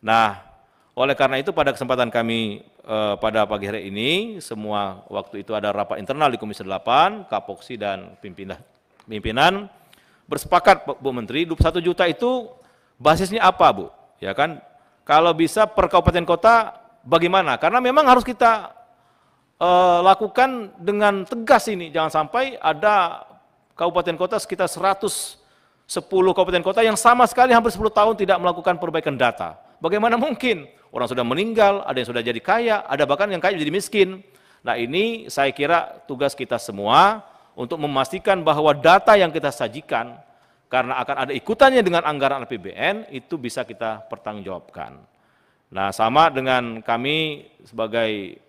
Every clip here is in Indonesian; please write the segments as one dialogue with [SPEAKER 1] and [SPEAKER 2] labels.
[SPEAKER 1] Nah, oleh karena itu pada kesempatan kami pada pagi hari ini, semua waktu itu ada rapat internal di Komisi 8, Kapoksi dan pimpinan bersepakat Bu Menteri, 21 juta itu basisnya apa Bu? Ya kan, kalau bisa per kabupaten kota bagaimana? Karena memang harus kita lakukan dengan tegas ini, jangan sampai ada kabupaten kota sekitar 110 kabupaten kota yang sama sekali hampir 10 tahun tidak melakukan perbaikan data. Bagaimana mungkin? Orang sudah meninggal, ada yang sudah jadi kaya, ada bahkan yang kaya jadi miskin. Nah ini saya kira tugas kita semua untuk memastikan bahwa data yang kita sajikan, karena akan ada ikutannya dengan anggaran APBN, itu bisa kita pertanggungjawabkan. Nah sama dengan kami sebagai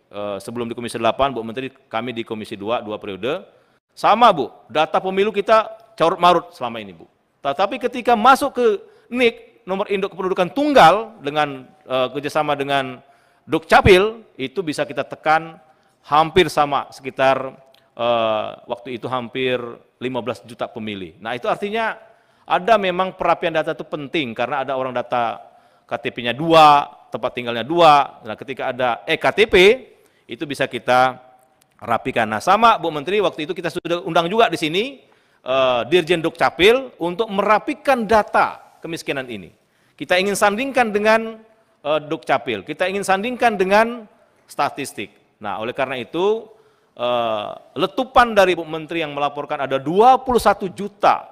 [SPEAKER 1] sebelum di Komisi 8, Bu Menteri, kami di Komisi 2 periode, sama Bu, data pemilu kita carut-marut selama ini Bu. Tetapi ketika masuk ke NIK, nomor induk kependudukan tunggal dengan kerjasama dengan Dukcapil, itu bisa kita tekan hampir sama, sekitar waktu itu hampir 15 juta pemilih. Nah itu artinya ada memang perapian data itu penting, karena ada orang data KTP-nya 2, tempat tinggalnya 2, nah ketika ada EKTP, itu bisa kita rapikan. Nah sama Bu Menteri, waktu itu kita sudah undang juga di sini, Dirjen Dukcapil untuk merapikan data kemiskinan ini. Kita ingin sandingkan dengan Dukcapil, kita ingin sandingkan dengan statistik. Nah, oleh karena itu, letupan dari Bu Menteri yang melaporkan ada 21 juta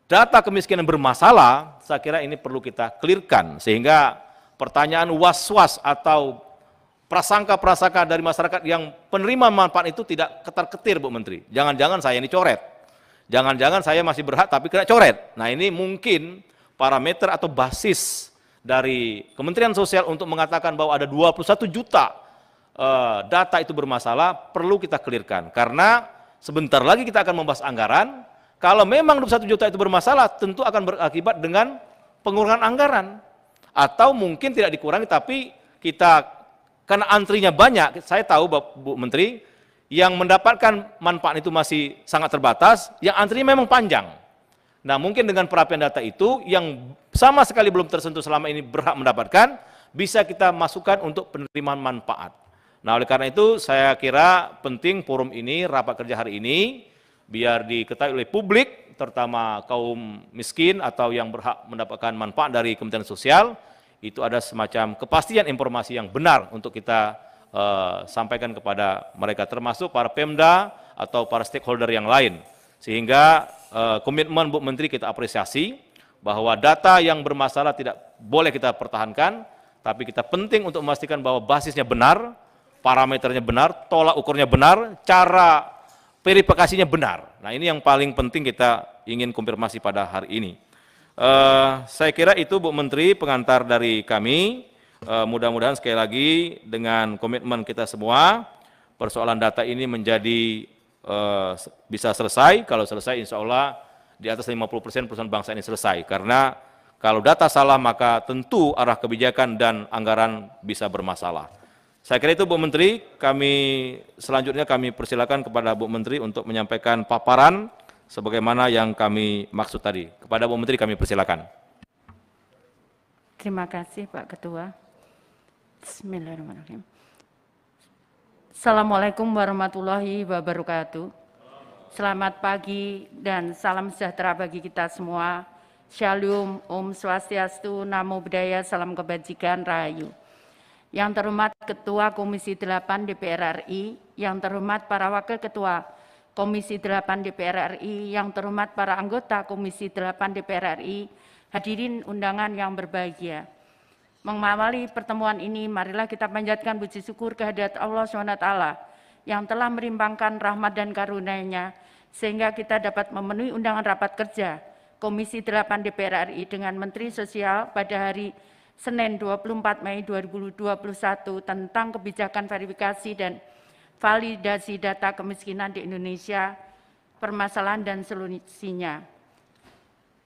[SPEAKER 1] data kemiskinan bermasalah, saya kira ini perlu kita clearkan, sehingga pertanyaan was-was atau prasangka-prasangka dari masyarakat yang penerima manfaat itu tidak ketar-ketir Bu Menteri. Jangan-jangan saya ini coret, jangan-jangan saya masih berhak tapi kena coret. Nah ini mungkin parameter atau basis dari Kementerian Sosial untuk mengatakan bahwa ada 21 juta data itu bermasalah, perlu kita clearkan. Karena sebentar lagi kita akan membahas anggaran, kalau memang 21 juta itu bermasalah, tentu akan berakibat dengan pengurangan anggaran. Atau mungkin tidak dikurangi, tapi kita, karena antrinya banyak, saya tahu Bu Menteri, yang mendapatkan manfaat itu masih sangat terbatas, yang antrinya memang panjang. Nah mungkin dengan perapian data itu yang sama sekali belum tersentuh selama ini berhak mendapatkan, bisa kita masukkan untuk penerimaan manfaat. Nah oleh karena itu saya kira penting forum ini, rapat kerja hari ini, biar diketahui oleh publik, terutama kaum miskin atau yang berhak mendapatkan manfaat dari Kementerian Sosial, itu ada semacam kepastian informasi yang benar untuk kita sampaikan kepada mereka, termasuk para Pemda atau para stakeholder yang lain. Sehingga komitmen Bu Menteri kita apresiasi, bahwa data yang bermasalah tidak boleh kita pertahankan, tapi kita penting untuk memastikan bahwa basisnya benar, parameternya benar, tolak ukurnya benar, cara verifikasinya benar. Nah ini yang paling penting kita ingin konfirmasi pada hari ini. Saya kira itu Bu Menteri pengantar dari kami. Mudah-mudahan sekali lagi dengan komitmen kita semua, persoalan data ini menjadi bisa selesai. Kalau selesai insya Allah di atas 50% perusahaan bangsa ini selesai. Karena kalau data salah maka tentu arah kebijakan dan anggaran bisa bermasalah. Saya kira itu Bu Menteri, selanjutnya kami persilakan kepada Bu Menteri untuk menyampaikan paparan sebagaimana yang kami maksud tadi. Kepada Bu Menteri kami persilakan.
[SPEAKER 2] Terima kasih Pak Ketua. Bismillahirrahmanirrahim. Assalamualaikum warahmatullahi wabarakatuh. Selamat pagi dan salam sejahtera bagi kita semua. Shalom, Om Swastiastu, Namo Buddhaya, salam kebajikan, Rahayu. Yang terhormat Ketua Komisi 8 DPR RI, yang terhormat para Wakil Ketua Komisi 8 DPR RI, yang terhormat para anggota Komisi 8 DPR RI, hadirin undangan yang berbahagia. Mengawali pertemuan ini, marilah kita panjatkan puji syukur kehadirat Allah SWT yang telah merimpangkan rahmat dan karunia-Nya, sehingga kita dapat memenuhi undangan rapat kerja Komisi 8 DPR RI dengan Menteri Sosial pada hari Senin 24 Mei 2021 tentang kebijakan verifikasi dan validasi data kemiskinan di Indonesia, permasalahan dan solusinya.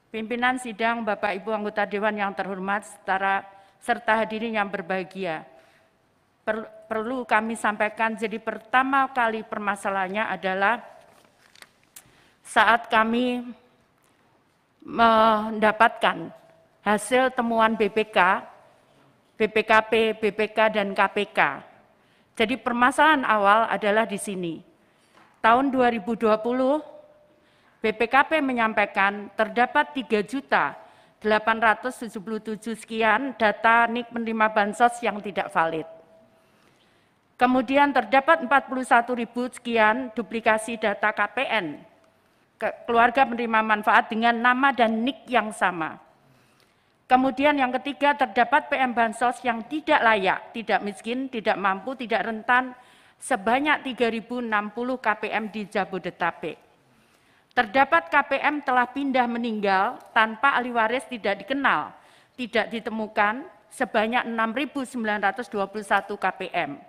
[SPEAKER 2] Pimpinan sidang, Bapak Ibu anggota Dewan yang terhormat, serta hadirin yang berbahagia. Perlu kami sampaikan, jadi pertama kali permasalahannya adalah saat kami mendapatkan hasil temuan BPK BPKP, BPK, dan KPK. Jadi permasalahan awal adalah di sini. Tahun 2020, BPKP menyampaikan terdapat 3.877 sekian data NIK penerima bansos yang tidak valid. Kemudian terdapat 41.000 sekian duplikasi data KPN, keluarga penerima manfaat dengan nama dan NIK yang sama. Kemudian yang ketiga, terdapat PM Bansos yang tidak layak, tidak miskin, tidak mampu, tidak rentan, sebanyak 3.060 KPM di Jabodetabek. Terdapat KPM telah pindah meninggal tanpa ahli waris tidak dikenal, tidak ditemukan, sebanyak 6.921 KPM.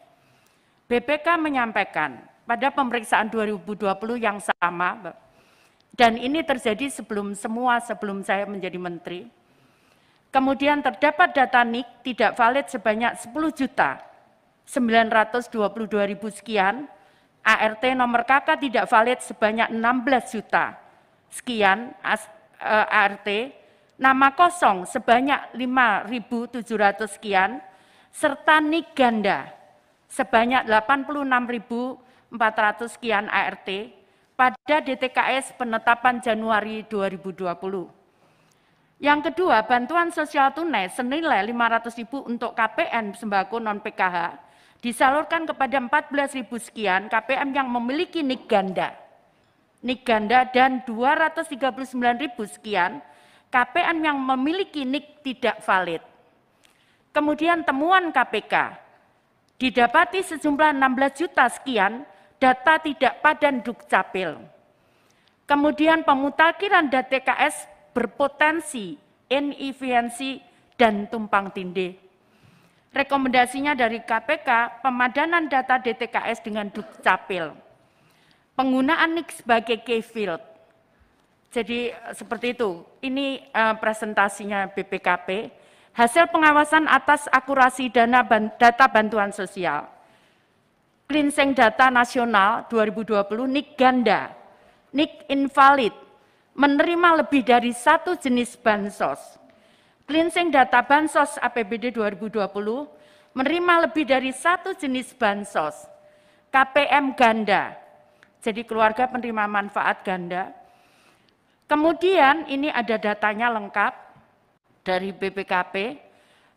[SPEAKER 2] BPK menyampaikan pada pemeriksaan 2020 yang sama, dan ini terjadi sebelum saya menjadi menteri. Kemudian terdapat data NIK tidak valid sebanyak 10.922.000 sekian, ART nomor KK tidak valid sebanyak 16 juta sekian ART, nama kosong sebanyak 5.700 sekian, serta NIK ganda sebanyak 86.400 sekian ART pada DTKS penetapan Januari 2020. Yang kedua, bantuan sosial tunai senilai 500.000 untuk KPN sembako non-PKH disalurkan kepada 14.000 sekian KPM yang memiliki NIK ganda dan 239.000 sekian KPM yang memiliki NIK tidak valid. Kemudian temuan KPK, didapati sejumlah 16 juta sekian data tidak padan Dukcapil. Kemudian pemutakhiran data TKS berpotensi inefisiensi dan tumpang tindih. Rekomendasinya dari KPK, pemadanan data DTKS dengan Dukcapil, penggunaan NIK sebagai key field. Jadi seperti itu, ini presentasinya BPKP, hasil pengawasan atas akurasi data bantuan sosial. Cleansing data nasional 2020, NIK ganda, NIK invalid, menerima lebih dari satu jenis bansos. Cleansing data bansos APBD 2020 menerima lebih dari satu jenis bansos. KPM ganda, jadi keluarga penerima manfaat ganda. Kemudian ini ada datanya lengkap dari BPKP.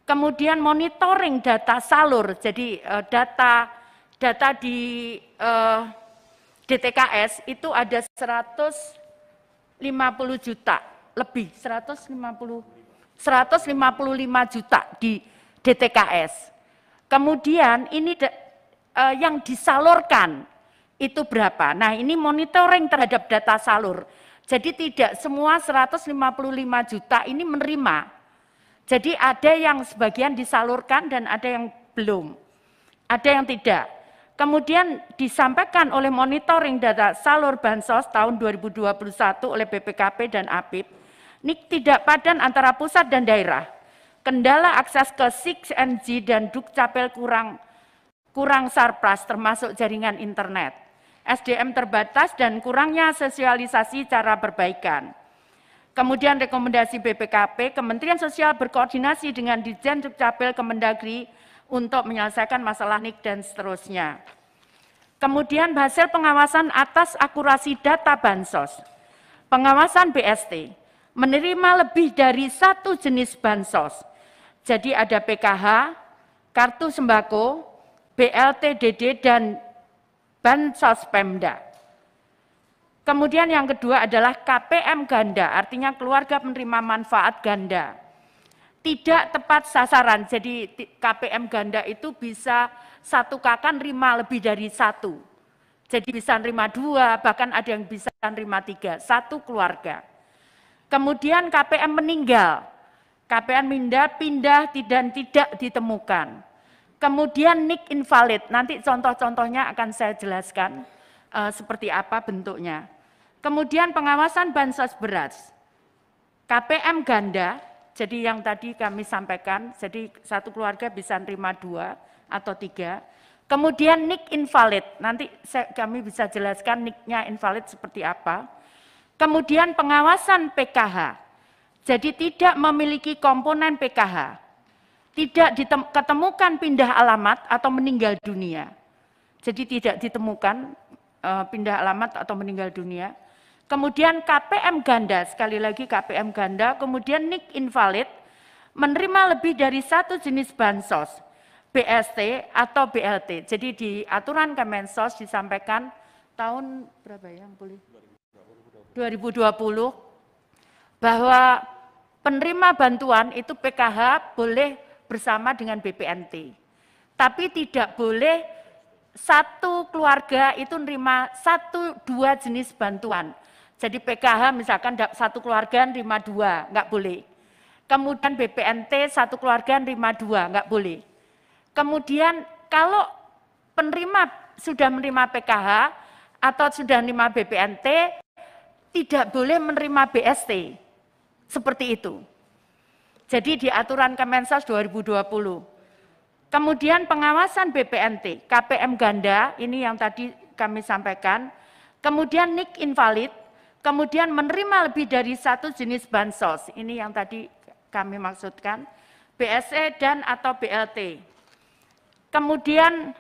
[SPEAKER 2] Kemudian monitoring data salur, jadi data di DTKS itu ada 155 juta lebih, 155 juta di DTKS. Kemudian ini yang disalurkan itu berapa? Nah, ini monitoring terhadap data salur. Jadi tidak semua 155 juta ini menerima. Jadi ada yang sebagian disalurkan dan ada yang belum. Ada yang tidak. Kemudian disampaikan oleh monitoring data salur bansos tahun 2021 oleh BPKP dan APIP, NIK tidak padan antara pusat dan daerah. Kendala akses ke 6G dan Dukcapil kurang surplus termasuk jaringan internet. SDM terbatas dan kurangnya sosialisasi cara perbaikan. Kemudian rekomendasi BPKP, Kementerian Sosial berkoordinasi dengan Ditjen Dukcapil Kemendagri untuk menyelesaikan masalah NIK dan seterusnya. Kemudian hasil pengawasan atas akurasi data bansos. Pengawasan BST menerima lebih dari satu jenis bansos. Jadi ada PKH, kartu sembako, BLT DD dan bansos Pemda. Kemudian yang kedua adalah KPM ganda, artinya keluarga penerima manfaat ganda. Tidak tepat sasaran, jadi KPM ganda itu bisa satu kakak nerima lebih dari satu. Jadi bisa nerima dua, bahkan ada yang bisa nerima tiga, satu keluarga. Kemudian KPM meninggal, KPM pindah dan tidak ditemukan. Kemudian NIK invalid, nanti contoh-contohnya akan saya jelaskan seperti apa bentuknya. Kemudian pengawasan bansos beras, KPM ganda, jadi yang tadi kami sampaikan, jadi satu keluarga bisa nerima dua atau tiga. Kemudian NIK invalid, nanti kami bisa jelaskan NIK-nya invalid seperti apa. Kemudian pengawasan PKH, jadi tidak memiliki komponen PKH. tidak ketemukan pindah alamat atau meninggal dunia. Jadi tidak ditemukan pindah alamat atau meninggal dunia. Kemudian KPM ganda, sekali lagi KPM ganda, kemudian NIK invalid, menerima lebih dari satu jenis bansos, BST atau BLT. Jadi di aturan Kemensos disampaikan tahun berapa ya yang boleh? 2020, bahwa penerima bantuan itu PKH boleh bersama dengan BPNT. Tapi tidak boleh satu keluarga itu nerima dua jenis bantuan. Jadi PKH misalkan satu keluarga nerima dua, enggak boleh. Kemudian BPNT satu keluarga nerima dua, enggak boleh. Kemudian kalau penerima sudah menerima PKH atau sudah menerima BPNT, tidak boleh menerima BST. Seperti itu. Jadi di aturan Kemensos 2020. Kemudian pengawasan BPNT, KPM ganda, ini yang tadi kami sampaikan. Kemudian NIK invalid, kemudian menerima lebih dari satu jenis bansos, ini yang tadi kami maksudkan, BSE dan atau BLT. Kemudian,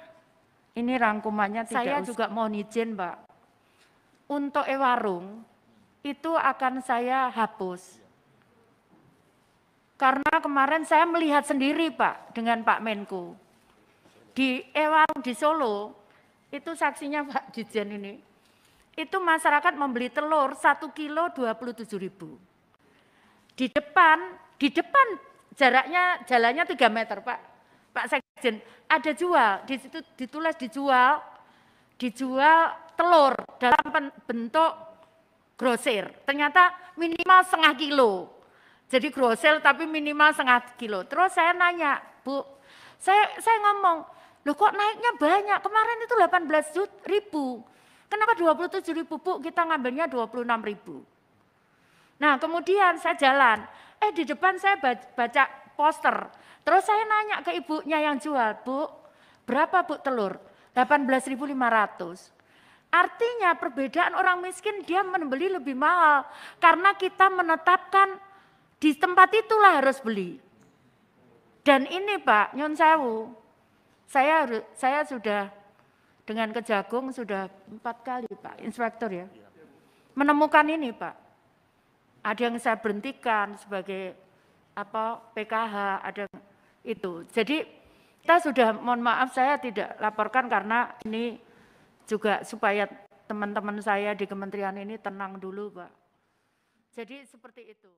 [SPEAKER 2] ini rangkumannya saya juga mohon izin Mbak, untuk e-warung itu akan saya hapus. Karena kemarin saya melihat sendiri Pak, dengan Pak Menko. Di e-warung di Solo, itu saksinya Pak Dirjen ini, itu masyarakat membeli telur 1 kilo 27.000. Di depan jaraknya, jalannya 3 meter Pak Sekjen, ada jual, di situ ditulis dijual telur dalam bentuk grosir. Ternyata minimal setengah kilo. Jadi grosir tapi minimal setengah kilo. Terus saya nanya, Bu, saya ngomong, loh kok naiknya banyak, kemarin itu 18.000. Kenapa 27.000 Bu, kita ngambilnya 26.000. Nah kemudian saya jalan, di depan saya baca poster. Terus saya nanya ke ibunya yang jual, Bu, berapa Bu telur? 18.500. Artinya perbedaan orang miskin dia membeli lebih mahal. Karena kita menetapkan di tempat itulah harus beli. Dan ini Pak, Nyun Sewu, saya sudah dengan Kejagung sudah 4 kali Pak, inspektor ya, menemukan ini Pak. Ada yang saya berhentikan sebagai PKH, ada itu. Jadi kita sudah, mohon maaf saya tidak laporkan karena ini juga supaya teman-teman saya di kementerian ini tenang dulu Pak. Jadi seperti itu.